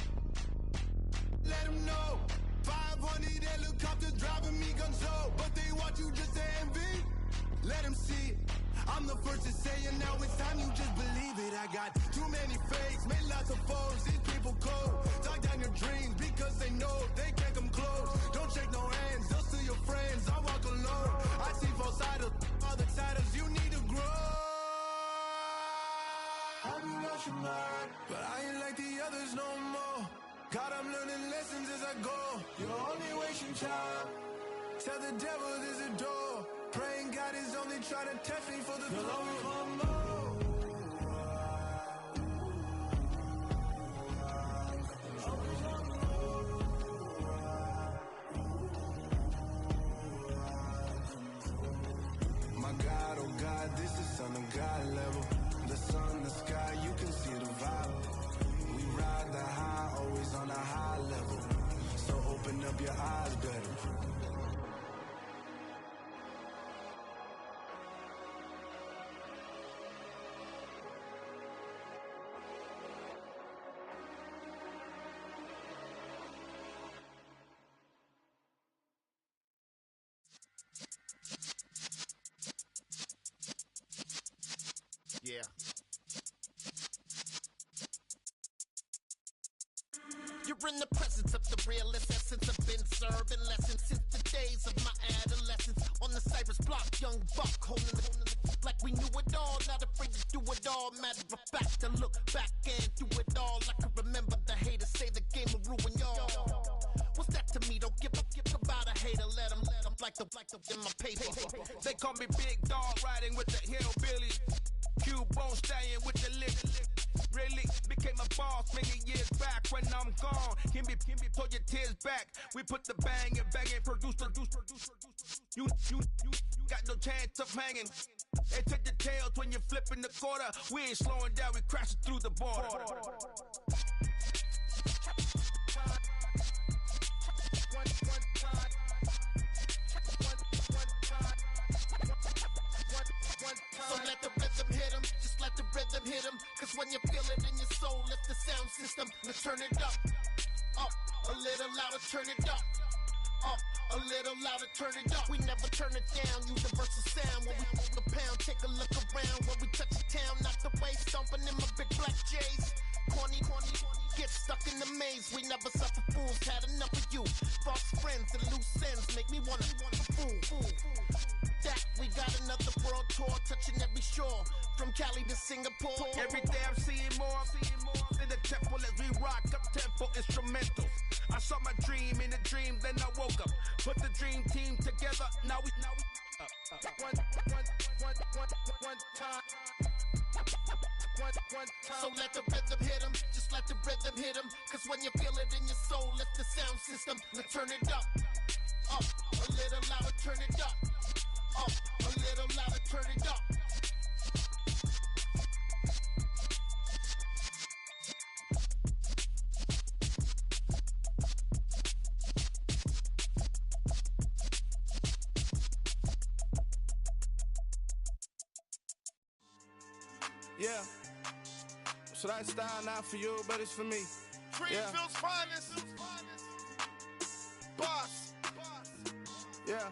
S3: Let them know. 500 helicopters driving me gonzo. But they want you just to envy. Let them see it. I'm the first to say it, now it's time you just believe it. I got too many fakes, made lots of foes. These people cold. Talk down your dreams because they know they can't come close. Don't shake no hands, they'll steal your friends. I walk alone. I see false idols, other siders, you need to grow. Have you lost your mind? But I ain't like the others no more. God, I'm learning lessons as I go. You're only wasting time. Tell the devil there's a door. Praying God is only trying to test me for the glory. My God, oh God, this is son of God level. The sun, the sky, you can see the vibe. We ride the high, always on a high level. So open up your eyes better.
S7: Yeah.
S8: You're in the presence of the realest essence. I've been serving lessons since the days of my adolescence. On the Cypress block, young buck holding the like we knew it all, not afraid to do it all. Matter of fact, to look back and do it all. I can remember the haters say the game will ruin y'all. What's that to me? Don't give about a hater. Let them like the in my paper.
S9: They call me Big Dog, riding with the hillbillies. Cubone staying with the lick. Really became a boss many years back. When I'm gone, can be pull your tears back. We put the bang and produce. You got no chance of hanging. They take the tails when you're flipping the quarter. We ain't slowing down, we crashing through the border.
S8: So let the rhythm hit him, just let the rhythm hit him. Cause when you feel it in your soul, lift the sound system. Let's turn it up, a little louder, turn it up, a little louder, turn it up. We never turn it down, universal sound. When we move the pound, take a look around. When we touch the town, knock the way, stomping in my big black J's. Corny, get stuck in the maze. We never suffer fools, had enough of you. False friends and loose ends make me wanna fool. That we got another world tour, touching every shore, from Cali to Singapore.
S9: Every day I'm seeing more in the temple as we rock up tempo instrumentals. I saw my dream in a dream, then I woke up. Put the dream team together, now we one time.
S8: So let the rhythm hit 'em, just let the rhythm hit 'em. Cause when you feel it in your soul, lift the sound system. Let's turn it up, a little louder, turn it up, a little louder, turn it up.
S7: Yeah. So that style not for you, but it's for me.
S9: Greenfield's finest. Boss.
S7: Yeah.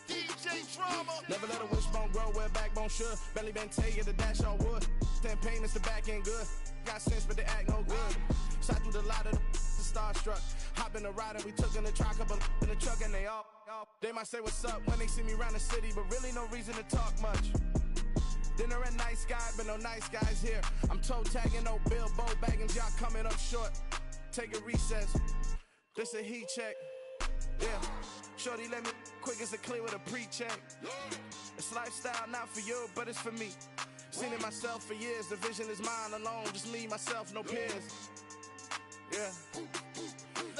S9: DJ Drama.
S7: Never let a wishbone grow where a backbone should. Belly been take the dash on wood. Then pain is the back end good. Got sense, but they act no good. Shot through the lot of the starstruck. Hop in the ride and we took in the truck, up in the truck and they all. They might say what's up when they see me around the city, but really no reason to talk much. Dinner at nice guy, but no nice guys here. I'm toe tagging, no Bilbo baggins, y'all coming up short. Take a recess. This a heat check. Yeah. Shorty let me quick as a clear with a pre-check. It's lifestyle not for you, but it's for me. Seen it myself for years. The vision is mine alone. Just me, myself, no peers. Yeah.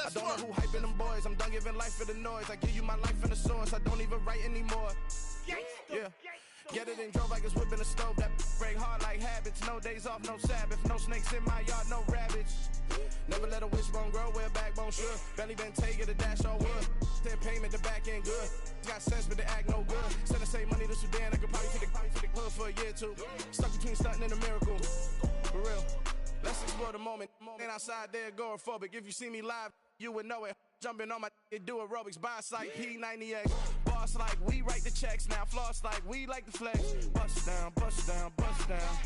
S7: I don't know who hyping them boys. I'm done giving life for the noise. I give you my life in the source. I don't even write anymore. Yeah. Get it and drove like it's whipping a stove. That break hard like habits. No days off, no Sabbath. No snakes in my yard, no rabbits. Never let a wishbone grow where a backbone should. Belly been take the dash on wood. Then payment, the back end good. Got sense, but they act no good. Send the same money to Sudan. I could probably take the hood for a year or two. Stuck between stunting and a miracle. For real. Let's explore the moment. Ain't outside there agoraphobic. If you see me live, you would know it. Jumping on my do aerobics, boss like P90X. Boss like we write the checks now. Floss like we like the flex. Bust down, bust down, bust down.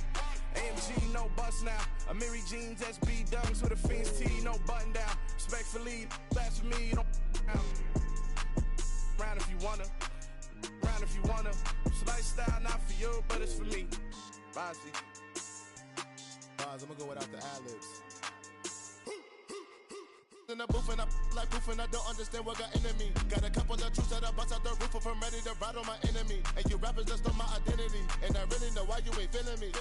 S7: AMG, no bust now. Amiri jeans, SB dunks with a Fiends tee, no button down. Respectfully, that's for me, you don't round if you wanna. Round if you wanna. It's lifestyle not for you, but it's for me. Bossy.
S10: I'm gonna go without the ad-libs.
S8: In the booth and I like proof and I don't understand what got into me. Got a couple of truths that I bust out the roof if I'm ready to ride on my enemy. And you rappers just stole my identity, and I really know why you ain't feeling me.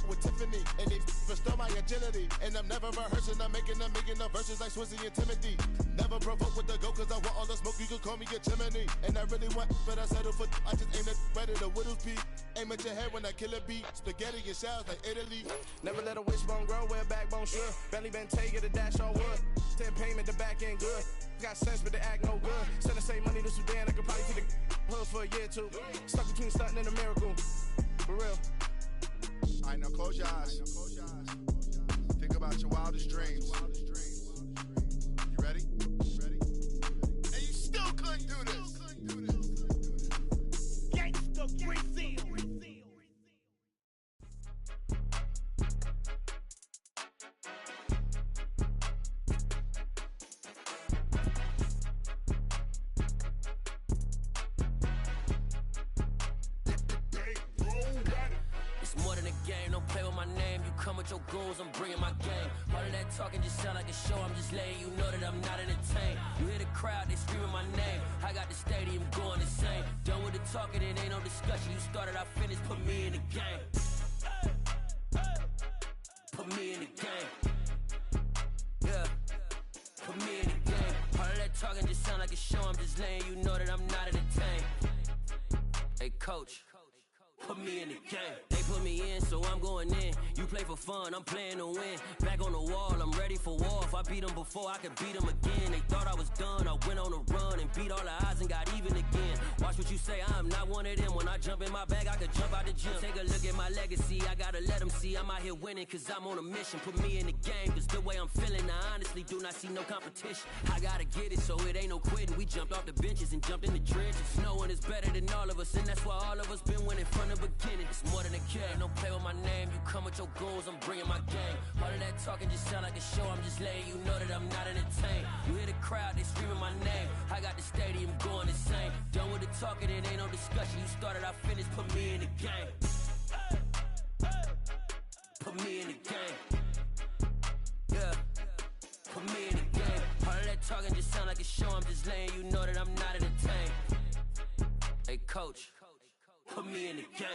S8: With Tiffany, and they restore my agility. And I'm never rehearsing, I'm making a million of verses like Swizzy and Timothy. Never provoke with the go, cause I want all the smoke, you can call me a chimney. And I really want, but I settle for, I just aim at better the Whittles P. Aim at your head when I kill a beat. Spaghetti and shells like Italy.
S7: Never let a wishbone grow where a backbone should. Belly been take the dash on wood. Then payment, the back end good. Got sense, but they act no good. Send the same money to Sudan, I could probably take the hood for a year or two. Stuck between stunting and a miracle. For real.
S10: Alright, now close your eyes. Think about your wildest dreams. You ready?
S9: And you still couldn't do this. Gangsta Brazil.
S11: Come with your goons, I'm bringing my game. All of that talking just sound like a show. I'm just letting you know that I'm not entertained. You hear the crowd, they screaming my name. I got the stadium going insane. Done with the talking, it ain't no discussion. You started, I finished, put me in the game. Put me in the game. Yeah, put me in the game. All of that talking just sound like a show. I'm just letting you know that I'm not entertained. Hey, coach. Put me in the game. They put me in, so I'm going in. You play for fun, I'm playing to win. Back on the wall, I'm ready for war. If I beat them before, I could beat them again. They thought I was done, I went on a run and beat all the odds and got even again. Watch what you say, I'm not one of them. When I jump in my bag, I could jump out the gym. Take a look at my legacy, I gotta let them see I'm out here winning, cause I'm on a mission. Put me in the game, cause the way I'm feeling, I honestly do not see no competition. I gotta get it, so it ain't no quitting. We jumped off the benches and jumped in the trenches. No one is better than all of us, and that's why all of us been winning from the beginning. It's more than a game, don't play with my name. You come with your goons, I'm bringing my game. All of that talking just sound like a show. I'm just letting you know that I'm not entertained. You hear the crowd, they screaming my name. I got the stadium going insane. Done with the talking, it ain't no discussion. You started, I finished, put me in the game. Put me in the game. Yeah, put me in the game. just letting you know that I'm not entertained. Hey, coach, put me in the game.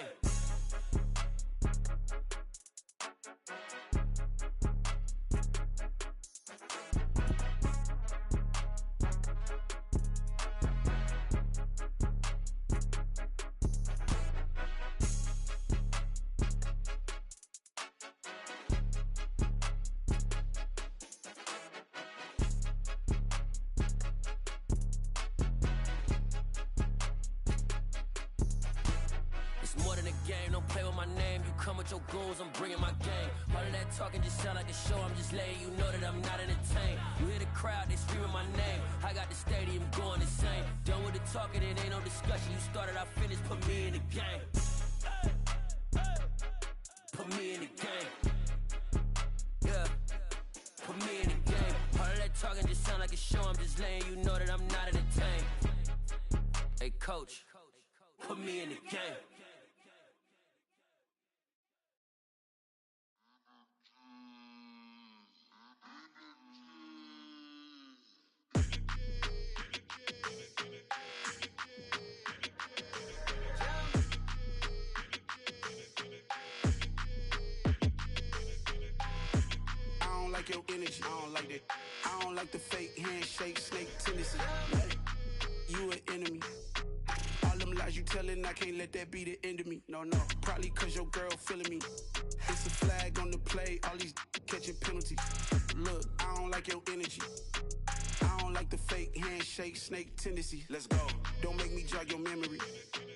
S11: More than a game, don't play with my name. You come with your goons, I'm bringing my game. All of that talking just sound like a show. I'm just letting you know that I'm not entertained. You hear the crowd, they screaming my name. I got the stadium going insane. Done with the talking, it ain't no discussion. You started, I finished, put me in the game. Put me in the game. Yeah, put me in the game. All of that talking just sound like a show. I'm just letting you know that I'm not entertained. Hey, coach, put me in the game.
S3: I don't like your energy, I don't like that. I don't like the fake handshake, snake tendency. You an enemy. All them lies you telling, I can't let that be the end of me. No, probably cause your girl feeling me. It's a flag on the play, all these catching penalties. Look, I don't like your energy. I don't like the fake handshake, snake tendency. Let's go. Don't make me jog your memory.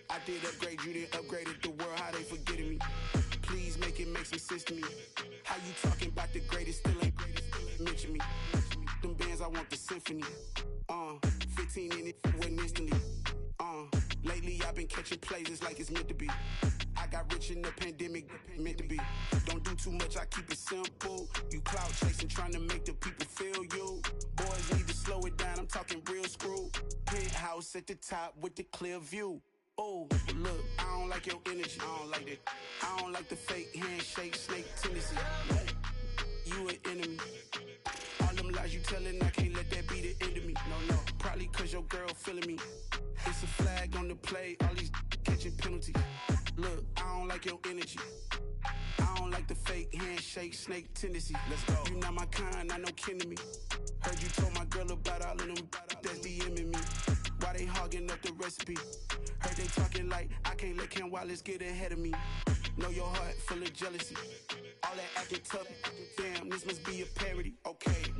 S3: I did upgrade, you didn't upgrade it. The world, how they forgetting me. Please make it make some sense to me. How you talking about the greatest, still ain't mention me. Them bands, I want the symphony. 15 in it, went instantly. Lately I've been catching plays, it's like it's meant to be. I got rich in the pandemic, meant to be. Don't do too much, I keep it simple. You clout chasing, trying to make the people feel you. Boys need to slow it down, I'm talking real screw. Penthouse at the top with the clear view. Oh, look, I don't like your energy, I don't like that. I don't like the fake handshake, snake tendency. You an enemy. All them lies you telling, I can't let that be the end of me. No, probably cause your girl feeling me. It's a flag on the play, all these catching penalties. Look, I don't like your energy. I don't like the fake handshake, snake tendency. Let's go. You not my kind, I know kin to me. Heard you told my girl about all of them that's DMing me. Why they hogging up the recipe? Heard they talking like I can't let Ken Wallace get ahead of me. Know your heart full of jealousy. All that acting tough, damn, this must be a parody. Okay,